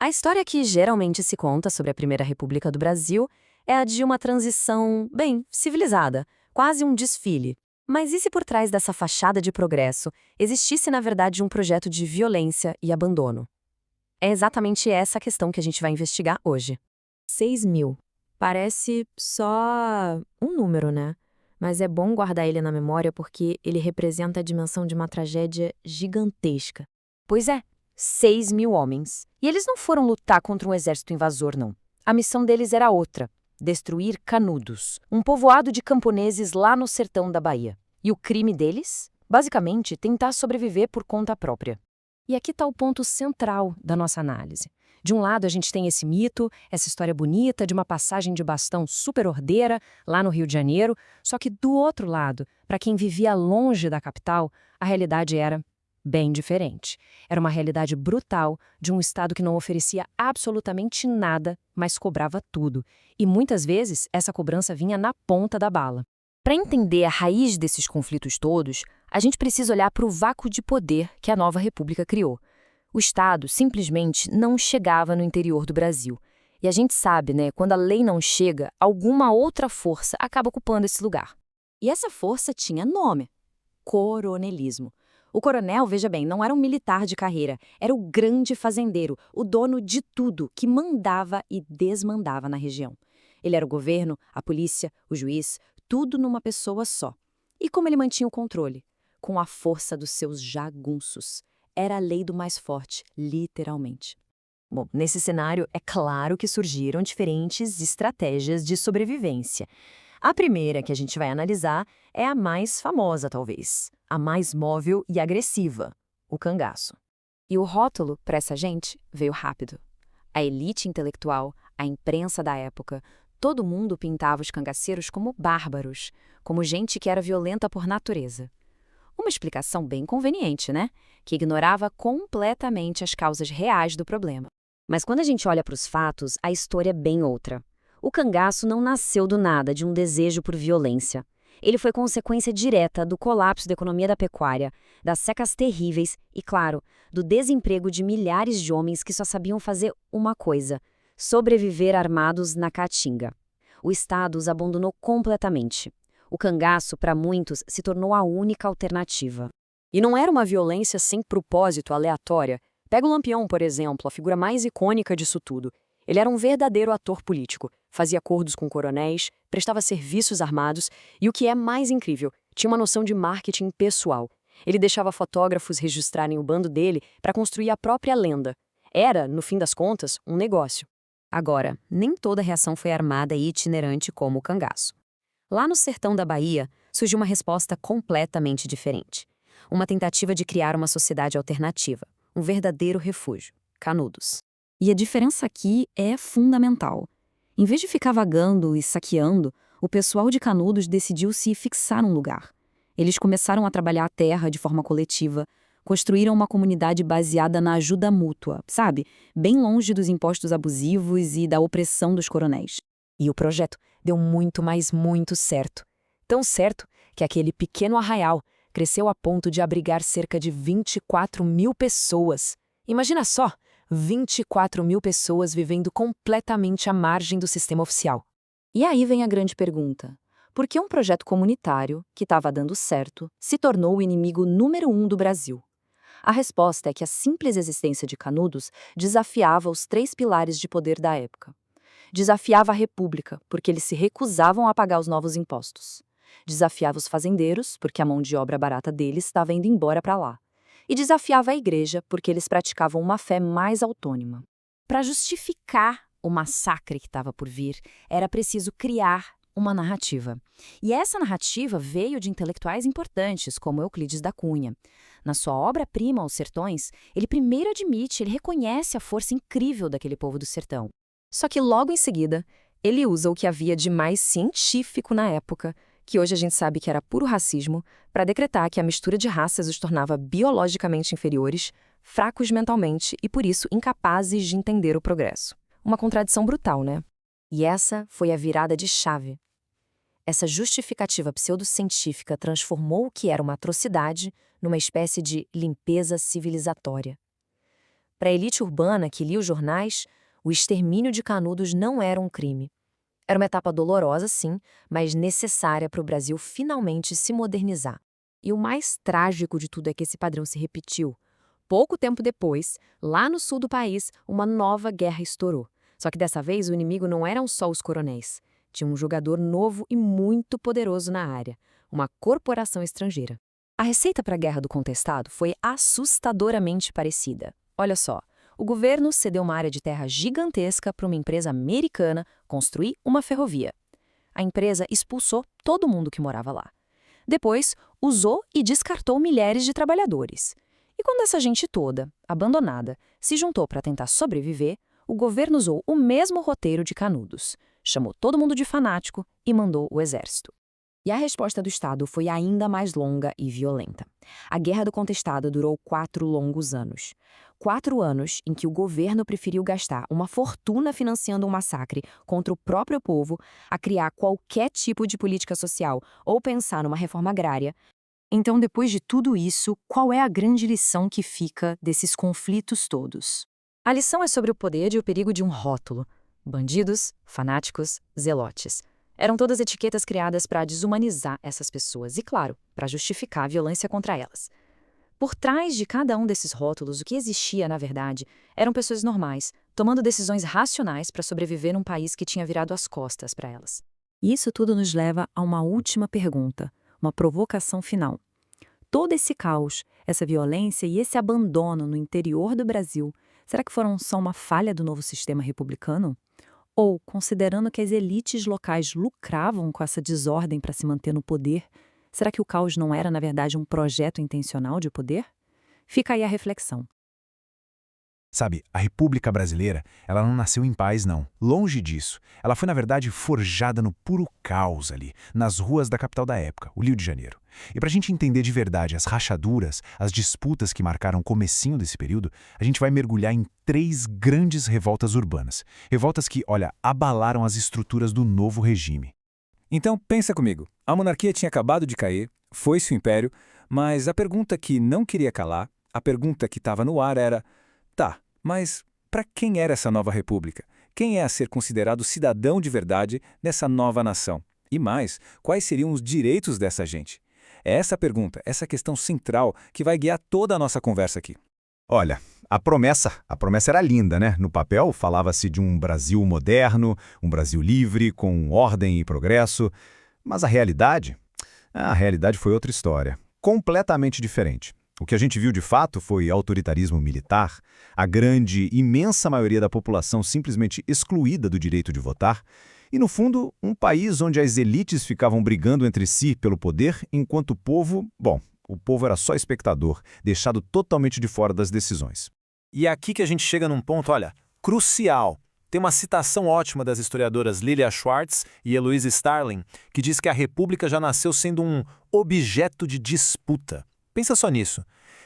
A história que geralmente se conta sobre a Primeira República do Brasil é a de uma transição, bem, civilizada, quase um desfile. Mas e se por trás dessa fachada de progresso existisse, na verdade, um projeto de violência e abandono? É exatamente essa a questão que a gente vai investigar hoje. 6.000. Parece só um número, né? Mas é bom guardar ele na memória porque ele representa a dimensão de uma tragédia gigantesca. Pois é, 6.000 homens. E eles não foram lutar contra um exército invasor, não. A missão deles era outra: destruir Canudos, um povoado de camponeses lá no sertão da Bahia. E o crime deles? Basicamente, tentar sobreviver por conta própria. E aqui está o ponto central da nossa análise. De um lado, a gente tem esse mito, essa história bonita de uma passagem de bastão super ordeira lá no Rio de Janeiro, só que do outro lado, para quem vivia longe da capital, a realidade era bem diferente. Era uma realidade brutal de um Estado que não oferecia absolutamente nada, mas cobrava tudo. E muitas vezes essa cobrança vinha na ponta da bala. Para entender a raiz desses conflitos todos, a gente precisa olhar para o vácuo de poder que a nova república criou. O Estado simplesmente não chegava no interior do Brasil. E a gente sabe, né, quando a lei não chega, alguma outra força acaba ocupando esse lugar. E essa força tinha nome: coronelismo. O coronel, veja bem, não era um militar de carreira, era o grande fazendeiro, o dono de tudo, que mandava e desmandava na região. Ele era o governo, a polícia, o juiz, tudo numa pessoa só. E como ele mantinha o controle? Com a força dos seus jagunços. Era a lei do mais forte, literalmente. Bom, nesse cenário, é claro que surgiram diferentes estratégias de sobrevivência. A primeira que a gente vai analisar é a mais famosa, talvez, a mais móvel e agressiva: o cangaço. E o rótulo, para essa gente, veio rápido. A elite intelectual, a imprensa da época, todo mundo pintava os cangaceiros como bárbaros, como gente que era violenta por natureza. Uma explicação bem conveniente, né? Que ignorava completamente as causas reais do problema. Mas quando a gente olha para os fatos, a história é bem outra. O cangaço não nasceu do nada de um desejo por violência. Ele foi consequência direta do colapso da economia da pecuária, das secas terríveis e, claro, do desemprego de milhares de homens que só sabiam fazer uma coisa: sobreviver armados na caatinga. O Estado os abandonou completamente. O cangaço, para muitos, se tornou a única alternativa. E não era uma violência sem propósito, aleatória. Pega o Lampião, por exemplo, a figura mais icônica disso tudo. Ele era um verdadeiro ator político, fazia acordos com coronéis, prestava serviços armados e, o que é mais incrível, tinha uma noção de marketing pessoal. Ele deixava fotógrafos registrarem o bando dele para construir a própria lenda. Era, no fim das contas, um negócio. Agora, nem toda reação foi armada e itinerante como o cangaço. Lá no sertão da Bahia, surgiu uma resposta completamente diferente. Uma tentativa de criar uma sociedade alternativa, um verdadeiro refúgio: Canudos. E a diferença aqui é fundamental. Em vez de ficar vagando e saqueando, o pessoal de Canudos decidiu se fixar num lugar. Eles começaram a trabalhar a terra de forma coletiva, construíram uma comunidade baseada na ajuda mútua, sabe? Bem longe dos impostos abusivos e da opressão dos coronéis. E o projeto deu muito, mas muito certo. Tão certo que aquele pequeno arraial cresceu a ponto de abrigar cerca de 24.000 pessoas. Imagina só! 24.000 pessoas vivendo completamente à margem do sistema oficial. E aí vem a grande pergunta: por que um projeto comunitário, que estava dando certo, se tornou o inimigo número 1 do Brasil? A resposta é que a simples existência de Canudos desafiava os 3 pilares de poder da época. Desafiava a República, porque eles se recusavam a pagar os novos impostos. Desafiava os fazendeiros, porque a mão de obra barata deles estava indo embora para lá. E desafiava a igreja, porque eles praticavam uma fé mais autônoma. Para justificar o massacre que estava por vir, era preciso criar uma narrativa. E essa narrativa veio de intelectuais importantes, como Euclides da Cunha. Na sua obra-prima, Os Sertões, ele primeiro admite, ele reconhece a força incrível daquele povo do sertão. Só que logo em seguida, ele usa o que havia de mais científico na época, que hoje a gente sabe que era puro racismo, para decretar que a mistura de raças os tornava biologicamente inferiores, fracos mentalmente e, por isso, incapazes de entender o progresso. Uma contradição brutal, né? E essa foi a virada de chave. Essa justificativa pseudocientífica transformou o que era uma atrocidade numa espécie de limpeza civilizatória. Para a elite urbana que lia os jornais, o extermínio de Canudos não era um crime. Era uma etapa dolorosa, sim, mas necessária para o Brasil finalmente se modernizar. E o mais trágico de tudo é que esse padrão se repetiu. Pouco tempo depois, lá no sul do país, uma nova guerra estourou. Só que dessa vez o inimigo não eram só os coronéis. Tinha um jogador novo e muito poderoso na área, uma corporação estrangeira. A receita para a Guerra do Contestado foi assustadoramente parecida. Olha só, o governo cedeu uma área de terra gigantesca para uma empresa americana construir uma ferrovia. A empresa expulsou todo mundo que morava lá. Depois, usou e descartou milhares de trabalhadores. E quando essa gente toda, abandonada, se juntou para tentar sobreviver, o governo usou o mesmo roteiro de Canudos. Chamou todo mundo de fanático e mandou o exército. E a resposta do Estado foi ainda mais longa e violenta. A Guerra do Contestado durou 4 longos anos. 4 anos em que o governo preferiu gastar uma fortuna financiando um massacre contra o próprio povo, a criar qualquer tipo de política social ou pensar numa reforma agrária. Então, depois de tudo isso, qual é a grande lição que fica desses conflitos todos? A lição é sobre o poder e o perigo de um rótulo. Bandidos, fanáticos, zelotes. Eram todas etiquetas criadas para desumanizar essas pessoas e, claro, para justificar a violência contra elas. Por trás de cada um desses rótulos, o que existia, na verdade, eram pessoas normais, tomando decisões racionais para sobreviver num país que tinha virado as costas para elas. E isso tudo nos leva a uma última pergunta, uma provocação final. Todo esse caos, essa violência e esse abandono no interior do Brasil, será que foram só uma falha do novo sistema republicano? Ou, considerando que as elites locais lucravam com essa desordem para se manter no poder, será que o caos não era, na verdade, um projeto intencional de poder? Fica aí a reflexão. Sabe, a República Brasileira, ela não nasceu em paz, não. Longe disso. Ela foi, na verdade, forjada no puro caos ali, nas ruas da capital da época, o Rio de Janeiro. E pra gente entender de verdade as rachaduras, as disputas que marcaram o comecinho desse período, a gente vai mergulhar em 3 grandes revoltas urbanas. Revoltas que, olha, abalaram as estruturas do novo regime. Então, pensa comigo. A monarquia tinha acabado de cair, foi-se o império, mas a pergunta que não queria calar, a pergunta que estava no ar era: tá, mas para quem era essa nova república? Quem é a ser considerado cidadão de verdade nessa nova nação? E mais, quais seriam os direitos dessa gente? É essa pergunta, essa questão central que vai guiar toda a nossa conversa aqui. Olha, a promessa era linda, né? No papel falava-se de um Brasil moderno, um Brasil livre, com ordem e progresso. Mas a realidade foi outra história, completamente diferente. O que a gente viu de fato foi autoritarismo militar, a grande, imensa maioria da população simplesmente excluída do direito de votar, e, no fundo, um país onde as elites ficavam brigando entre si pelo poder, enquanto o povo era só espectador, deixado totalmente de fora das decisões. E é aqui que a gente chega num ponto, olha, crucial. Tem uma citação ótima das historiadoras Lilia Schwartz e Eloise Starling, que diz que a República já nasceu sendo um objeto de disputa. Pensa só nisso.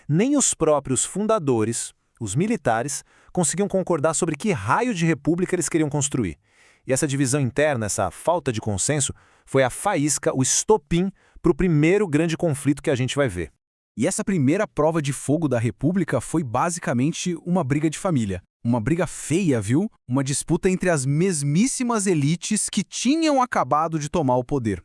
Nem os próprios fundadores, os militares, conseguiam concordar sobre que raio de república eles queriam construir. E essa divisão interna, essa falta de consenso, foi a faísca, o estopim para o primeiro grande conflito que a gente vai ver. E essa primeira prova de fogo da República foi basicamente uma briga de família. Uma briga feia, viu? Uma disputa entre as mesmíssimas elites que tinham acabado de tomar o poder.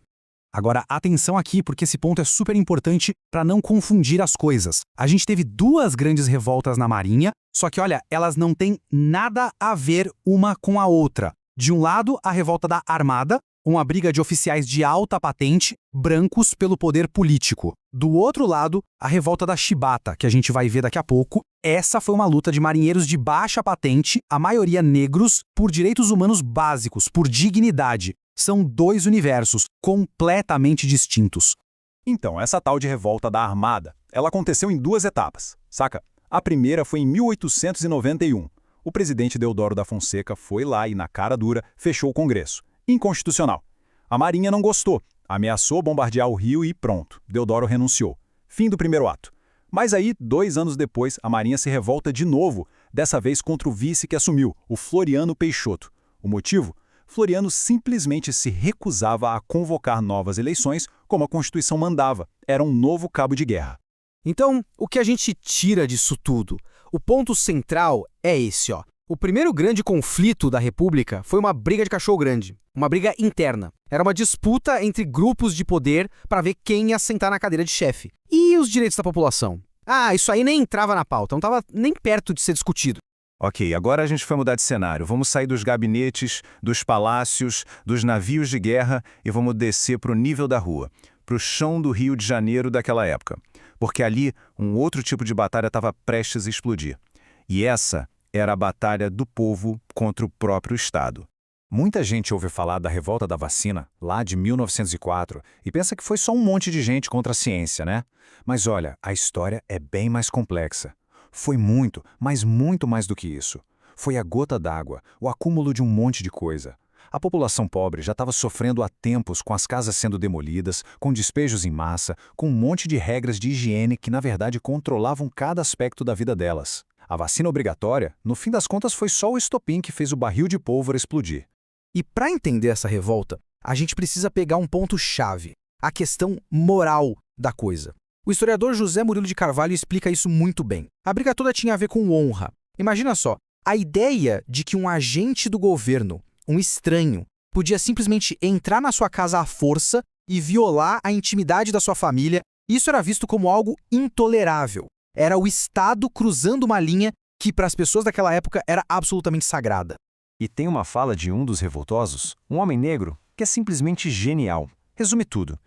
Agora, atenção aqui, porque esse ponto é super importante para não confundir as coisas. A gente teve 2 grandes revoltas na Marinha, só que, olha, elas não têm nada a ver uma com a outra. De um lado, a revolta da Armada, uma briga de oficiais de alta patente, brancos pelo poder político. Do outro lado, a revolta da Chibata, que a gente vai ver daqui a pouco. Essa foi uma luta de marinheiros de baixa patente, a maioria negros, por direitos humanos básicos, por dignidade. São 2 universos completamente distintos. Então, essa tal de revolta da Armada, ela aconteceu em 2 etapas, saca? A primeira foi em 1891. O presidente Deodoro da Fonseca foi lá e, na cara dura, fechou o Congresso. Inconstitucional. A Marinha não gostou, ameaçou bombardear o Rio e pronto, Deodoro renunciou. Fim do primeiro ato. Mas aí, 2 anos depois, a Marinha se revolta de novo, dessa vez contra o vice que assumiu, o Floriano Peixoto. O motivo? Floriano simplesmente se recusava a convocar novas eleições como a Constituição mandava. Era um novo cabo de guerra. Então, o que a gente tira disso tudo? O ponto central é esse, ó. O primeiro grande conflito da República foi uma briga de cachorro grande, uma briga interna. Era uma disputa entre grupos de poder para ver quem ia sentar na cadeira de chefe. E os direitos da população? Ah, isso aí nem entrava na pauta, não estava nem perto de ser discutido. Ok, agora a gente vai mudar de cenário. Vamos sair dos gabinetes, dos palácios, dos navios de guerra e vamos descer para o nível da rua, para o chão do Rio de Janeiro daquela época. Porque ali um outro tipo de batalha estava prestes a explodir. E essa era a batalha do povo contra o próprio Estado. Muita gente ouve falar da revolta da vacina, lá de 1904, e pensa que foi só um monte de gente contra a ciência, né? Mas olha, a história é bem mais complexa. Foi muito, mas muito mais do que isso. Foi a gota d'água, o acúmulo de um monte de coisa. A população pobre já estava sofrendo há tempos com as casas sendo demolidas, com despejos em massa, com um monte de regras de higiene que, na verdade, controlavam cada aspecto da vida delas. A vacina obrigatória, no fim das contas, foi só o estopim que fez o barril de pólvora explodir. E para entender essa revolta, a gente precisa pegar um ponto-chave, a questão moral da coisa. O historiador José Murilo de Carvalho explica isso muito bem. A briga toda tinha a ver com honra. Imagina só, a ideia de que um agente do governo, um estranho, podia simplesmente entrar na sua casa à força e violar a intimidade da sua família, isso era visto como algo intolerável. Era o Estado cruzando uma linha que, para as pessoas daquela época, era absolutamente sagrada. E tem uma fala de um dos revoltosos, um homem negro, que é simplesmente genial. Resume tudo.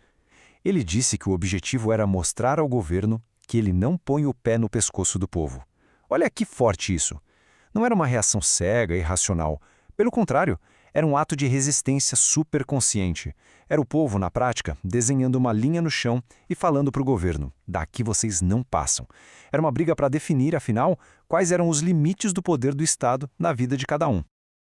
Ele disse que o objetivo era mostrar ao governo que ele não põe o pé no pescoço do povo. Olha que forte isso. Não era uma reação cega e irracional. Pelo contrário, era um ato de resistência superconsciente. Era o povo, na prática, desenhando uma linha no chão e falando para o governo: daqui vocês não passam. Era uma briga para definir, afinal, quais eram os limites do poder do Estado na vida de cada um.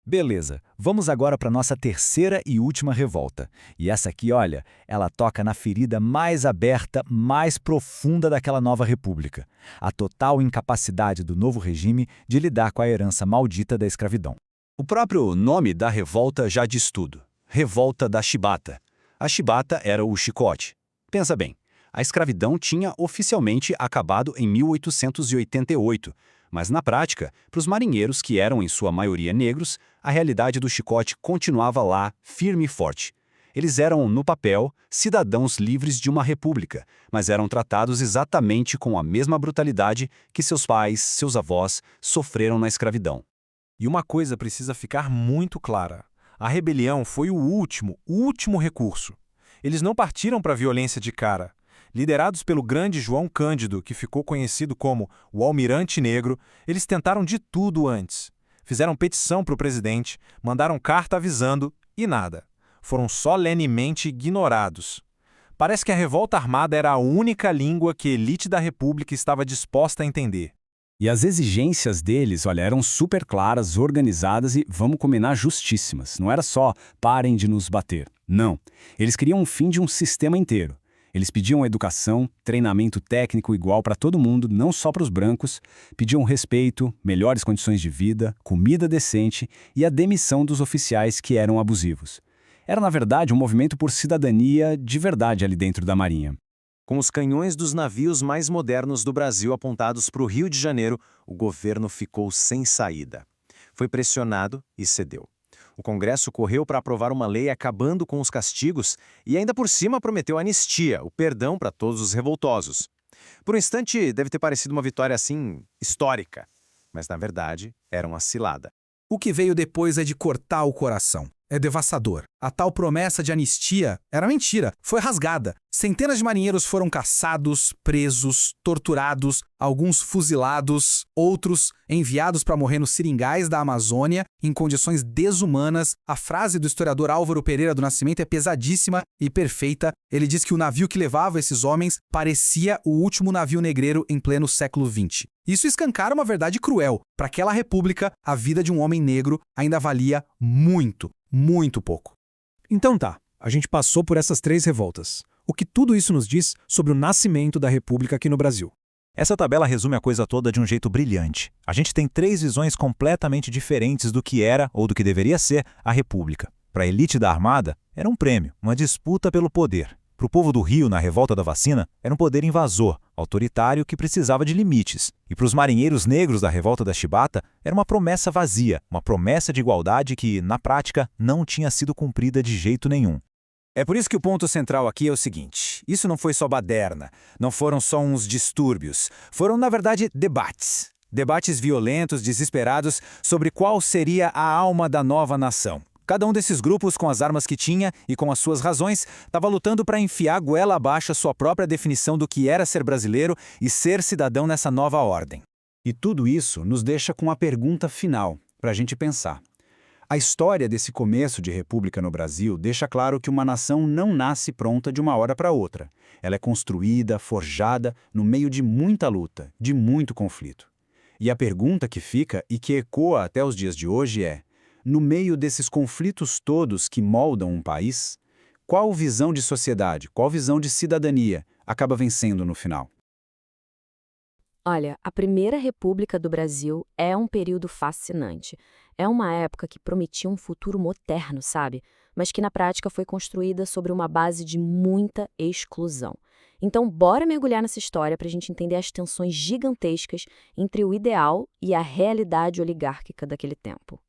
Beleza, vamos agora para nossa terceira e última revolta. E essa aqui, olha, ela toca na ferida mais aberta, mais profunda daquela nova república. A total incapacidade do novo regime de lidar com a herança maldita da escravidão. O próprio nome da revolta já diz tudo. Revolta da chibata. A chibata era o chicote. Pensa bem, a escravidão tinha oficialmente acabado em 1888, mas na prática, para os marinheiros que eram em sua maioria negros, a realidade do chicote continuava lá, firme e forte. Eles eram, no papel, cidadãos livres de uma república, mas eram tratados exatamente com a mesma brutalidade que seus pais, seus avós, sofreram na escravidão. E uma coisa precisa ficar muito clara. A rebelião foi o último recurso. Eles não partiram para a violência de cara. Liderados pelo grande João Cândido, que ficou conhecido como o Almirante Negro, eles tentaram de tudo antes. Fizeram petição para o presidente, mandaram carta avisando e nada. Foram solenemente ignorados. Parece que a revolta armada era a única língua que a elite da República estava disposta a entender. E as exigências deles, olha, eram super claras, organizadas e, vamos combinar, justíssimas. Não era só parem de nos bater. Não. Eles queriam o fim de um sistema inteiro. Eles pediam educação, treinamento técnico igual para todo mundo, não só para os brancos, pediam respeito, melhores condições de vida, comida decente e a demissão dos oficiais que eram abusivos. Era, na verdade, um movimento por cidadania de verdade ali dentro da Marinha. Com os canhões dos navios mais modernos do Brasil apontados para o Rio de Janeiro, o governo ficou sem saída. Foi pressionado e cedeu. O Congresso correu para aprovar uma lei acabando com os castigos e ainda por cima prometeu anistia, o perdão para todos os revoltosos. Por um instante, deve ter parecido uma vitória assim, histórica. Mas, na verdade, era uma cilada. O que veio depois é de cortar o coração. É devastador. A tal promessa de anistia era mentira, foi rasgada. Centenas de marinheiros foram caçados, presos, torturados, alguns fuzilados, outros enviados para morrer nos seringais da Amazônia em condições desumanas. A frase do historiador Álvaro Pereira do Nascimento é pesadíssima e perfeita. Ele diz que o navio que levava esses homens parecia o último navio negreiro em pleno século XX. Isso escancara uma verdade cruel. Para aquela república, a vida de um homem negro ainda valia muito, muito pouco. Então tá, a gente passou por essas 3 revoltas. O que tudo isso nos diz sobre o nascimento da República aqui no Brasil? Essa tabela resume a coisa toda de um jeito brilhante. A gente tem 3 visões completamente diferentes do que era ou do que deveria ser a República. Para a elite da Armada, era um prêmio, uma disputa pelo poder. Para o povo do Rio, na revolta da vacina, era um poder invasor, autoritário que precisava de limites. E para os marinheiros negros da revolta da Chibata, era uma promessa vazia, uma promessa de igualdade que, na prática, não tinha sido cumprida de jeito nenhum. É por isso que o ponto central aqui é o seguinte: isso não foi só baderna, não foram só uns distúrbios, foram, na verdade, debates. Debates violentos, desesperados, sobre qual seria a alma da nova nação. Cada um desses grupos, com as armas que tinha e com as suas razões, estava lutando para enfiar goela abaixo a sua própria definição do que era ser brasileiro e ser cidadão nessa nova ordem. E tudo isso nos deixa com a pergunta final, para a gente pensar. A história desse começo de república no Brasil deixa claro que uma nação não nasce pronta de uma hora para outra. Ela é construída, forjada, no meio de muita luta, de muito conflito. E a pergunta que fica e que ecoa até os dias de hoje é: no meio desses conflitos todos que moldam um país, qual visão de sociedade, qual visão de cidadania acaba vencendo no final? Olha, a Primeira República do Brasil é um período fascinante. É uma época que prometia um futuro moderno, sabe? Mas que na prática foi construída sobre uma base de muita exclusão. Então, bora mergulhar nessa história para a gente entender as tensões gigantescas entre o ideal e a realidade oligárquica daquele tempo.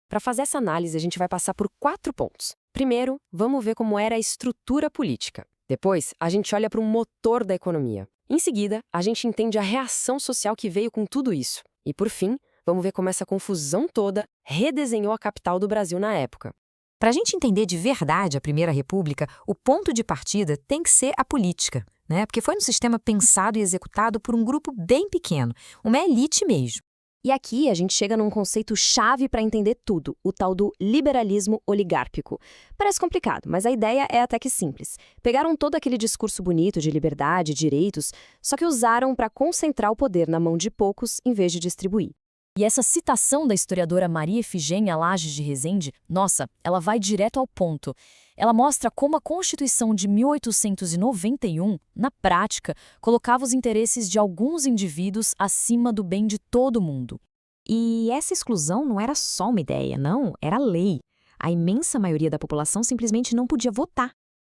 Para fazer essa análise, a gente vai passar por 4 pontos. Primeiro, vamos ver como era a estrutura política. Depois, a gente olha para o motor da economia. Em seguida, a gente entende a reação social que veio com tudo isso. E, por fim, vamos ver como essa confusão toda redesenhou a capital do Brasil na época. Para a gente entender de verdade a Primeira República, o ponto de partida tem que ser a política, né? Porque foi um sistema pensado e executado por um grupo bem pequeno, uma elite mesmo. E aqui a gente chega num conceito-chave para entender tudo, o tal do liberalismo oligárquico. Parece complicado, mas a ideia é até que simples. Pegaram todo aquele discurso bonito de liberdade e direitos, só que usaram para concentrar o poder na mão de poucos em vez de distribuir. E essa citação da historiadora Maria Efigênia Lages de Rezende, nossa, ela vai direto ao ponto. Ela mostra como a Constituição de 1891, na prática, colocava os interesses de alguns indivíduos acima do bem de todo mundo. E essa exclusão não era só uma ideia, não, era lei. A imensa maioria da população simplesmente não podia votar.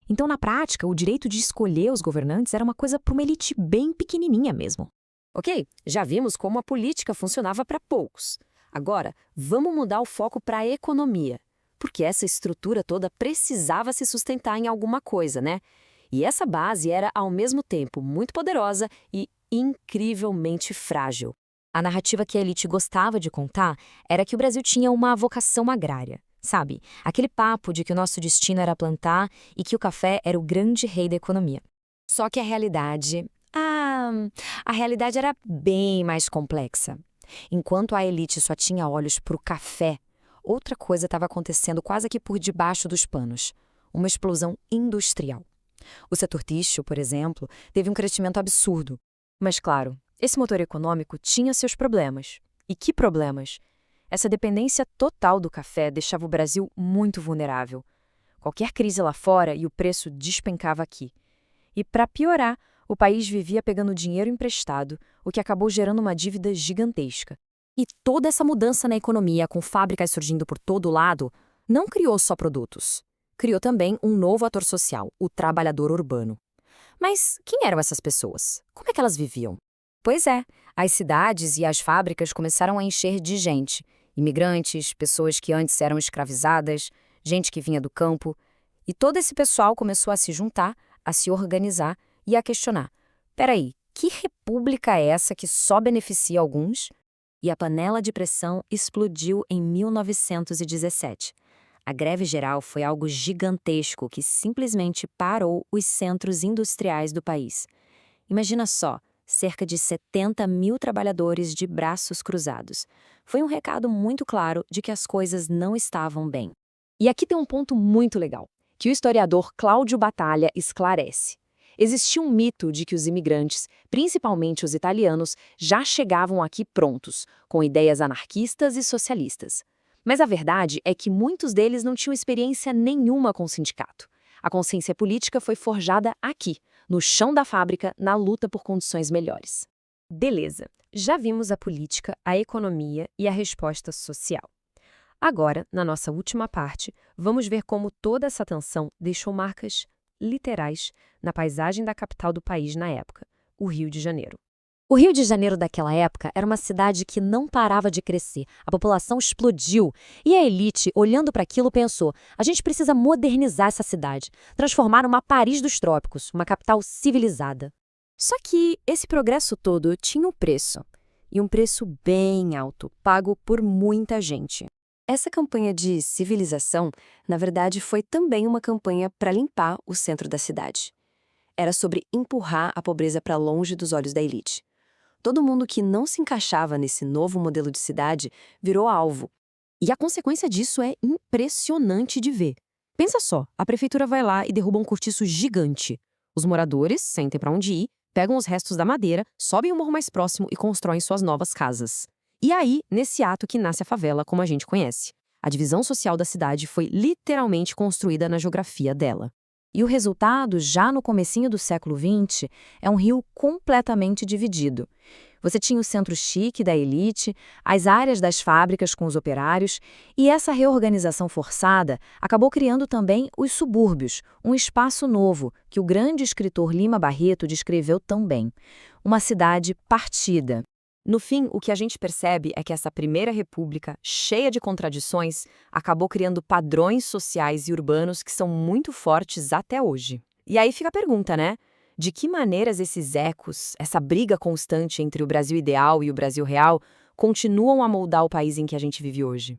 Então, na prática, o direito de escolher os governantes era uma coisa para uma elite bem pequenininha mesmo. Ok, já vimos como a política funcionava para poucos. Agora, vamos mudar o foco para a economia, porque essa estrutura toda precisava se sustentar em alguma coisa, né? E essa base era, ao mesmo tempo, muito poderosa e incrivelmente frágil. A narrativa que a elite gostava de contar era que o Brasil tinha uma vocação agrária, sabe? Aquele papo de que o nosso destino era plantar e que o café era o grande rei da economia. Só que a realidade era bem mais complexa. Enquanto a elite só tinha olhos para o café, outra coisa estava acontecendo quase que por debaixo dos panos. Uma explosão industrial. O setor têxtil, por exemplo, teve um crescimento absurdo. Mas, claro, esse motor econômico tinha seus problemas. E que problemas? Essa dependência total do café deixava o Brasil muito vulnerável. Qualquer crise lá fora e o preço despencava aqui. E, para piorar, o país vivia pegando dinheiro emprestado, o que acabou gerando uma dívida gigantesca. E toda essa mudança na economia, com fábricas surgindo por todo lado, não criou só produtos. Criou também um novo ator social, o trabalhador urbano. Mas quem eram essas pessoas? Como é que elas viviam? Pois é, as cidades e as fábricas começaram a encher de gente. Imigrantes, pessoas que antes eram escravizadas, gente que vinha do campo. E todo esse pessoal começou a se juntar, a se organizar e a questionar. Peraí, que república é essa que só beneficia alguns? E a panela de pressão explodiu em 1917. A greve geral foi algo gigantesco que simplesmente parou os centros industriais do país. Imagina só, cerca de 70 mil trabalhadores de braços cruzados. Foi um recado muito claro de que as coisas não estavam bem. E aqui tem um ponto muito legal, que o historiador Cláudio Batalha esclarece. Existia um mito de que os imigrantes, principalmente os italianos, já chegavam aqui prontos, com ideias anarquistas e socialistas. Mas a verdade é que muitos deles não tinham experiência nenhuma com o sindicato. A consciência política foi forjada aqui, no chão da fábrica, na luta por condições melhores. Beleza, já vimos a política, a economia e a resposta social. Agora, na nossa última parte, vamos ver como toda essa tensão deixou marcas literais na paisagem da capital do país na época, o Rio de Janeiro. O Rio de Janeiro daquela época era uma cidade que não parava de crescer. A população explodiu. E a elite, olhando para aquilo, pensou: a gente precisa modernizar essa cidade, transformar numa Paris dos trópicos, uma capital civilizada. Só que esse progresso todo tinha um preço. E um preço bem alto, pago por muita gente. Essa campanha de civilização, na verdade, foi também uma campanha para limpar o centro da cidade. Era sobre empurrar a pobreza para longe dos olhos da elite. Todo mundo que não se encaixava nesse novo modelo de cidade virou alvo. E a consequência disso é impressionante de ver. Pensa só, a prefeitura vai lá e derruba um cortiço gigante. Os moradores sentem para onde ir, pegam os restos da madeira, sobem o morro mais próximo e constroem suas novas casas. E aí, nesse ato que nasce a favela como a gente conhece. A divisão social da cidade foi literalmente construída na geografia dela. E o resultado, já no comecinho do século XX, é um Rio completamente dividido. Você tinha o centro chique da elite, as áreas das fábricas com os operários, e essa reorganização forçada acabou criando também os subúrbios, um espaço novo que o grande escritor Lima Barreto descreveu tão bem. Uma cidade partida. No fim, o que a gente percebe é que essa primeira república, cheia de contradições, acabou criando padrões sociais e urbanos que são muito fortes até hoje. E aí fica a pergunta, né? De que maneiras esses ecos, essa briga constante entre o Brasil ideal e o Brasil real, continuam a moldar o país em que a gente vive hoje?